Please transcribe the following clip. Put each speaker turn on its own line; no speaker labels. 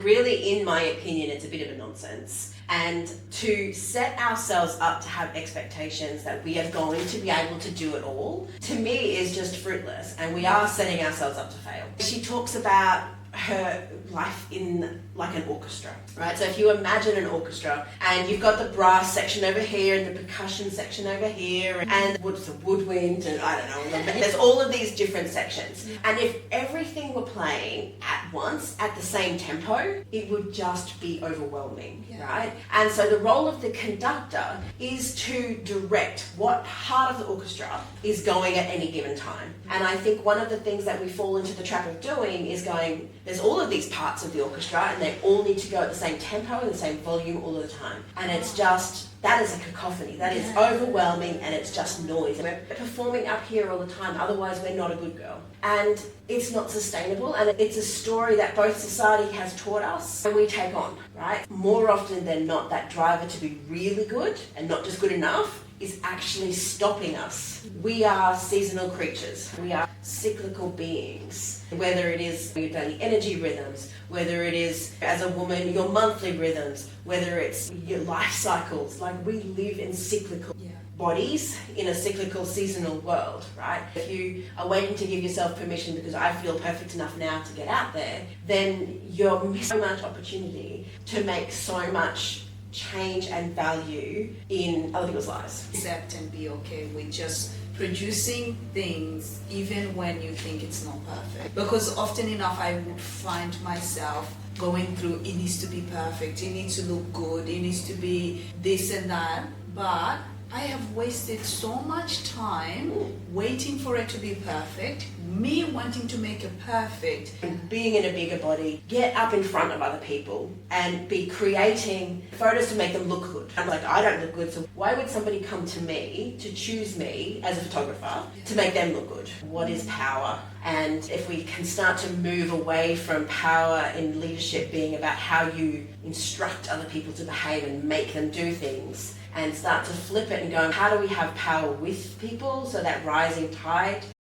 Really, in my opinion, it's a bit of a nonsense. And to set ourselves up to have expectations that we are going to be able to do it all, to me is just fruitless, and we are setting ourselves up to fail. She talks about her life in like an orchestra, right? So if you imagine an orchestra and you've got the brass section over here and the percussion section over here and what's the woodwind and I don't know, there's all of these different sections. And if everything were playing at once at the same tempo, it would just be overwhelming, right? And so the role of the conductor is to direct what part of the orchestra is going at any given time. And I think one of the things that we fall into the trap of doing is going, there's all of these parts of the orchestra and they all need to go at the same tempo and the same volume all of the time. And it's just, that is a cacophony. That is overwhelming and it's just noise. We're performing up here all the time, otherwise we're not a good girl. And it's not sustainable, and it's a story that both society has taught us and we take on, right? More often than not, that driver to be really good and not just good enough is actually stopping us. We are seasonal creatures. We are cyclical beings. Whether it is your daily energy rhythms, whether it is, as a woman, your monthly rhythms, whether it's your life cycles, like we live in cyclical bodies in a cyclical seasonal world, right? If you are waiting to give yourself permission because I feel perfect enough now to get out there, then you're missing so much opportunity to make so much change and value in other people's lives.
Accept and be okay with just producing things even when you think it's not perfect. Because often enough I would find myself going through, it needs to be perfect, it needs to look good, it needs to be this and that, but I have wasted so much time waiting for it to be perfect, me wanting to make it perfect.
And being in a bigger body, get up in front of other people and be creating photos to make them look good. I'm like, I don't look good, so why would somebody come to me to choose me as a photographer to make them look good? What is power? And if we can start to move away from power in leadership being about how you instruct other people to behave and make them do things, and start to flip it and go, how do we have power with people so that rising tide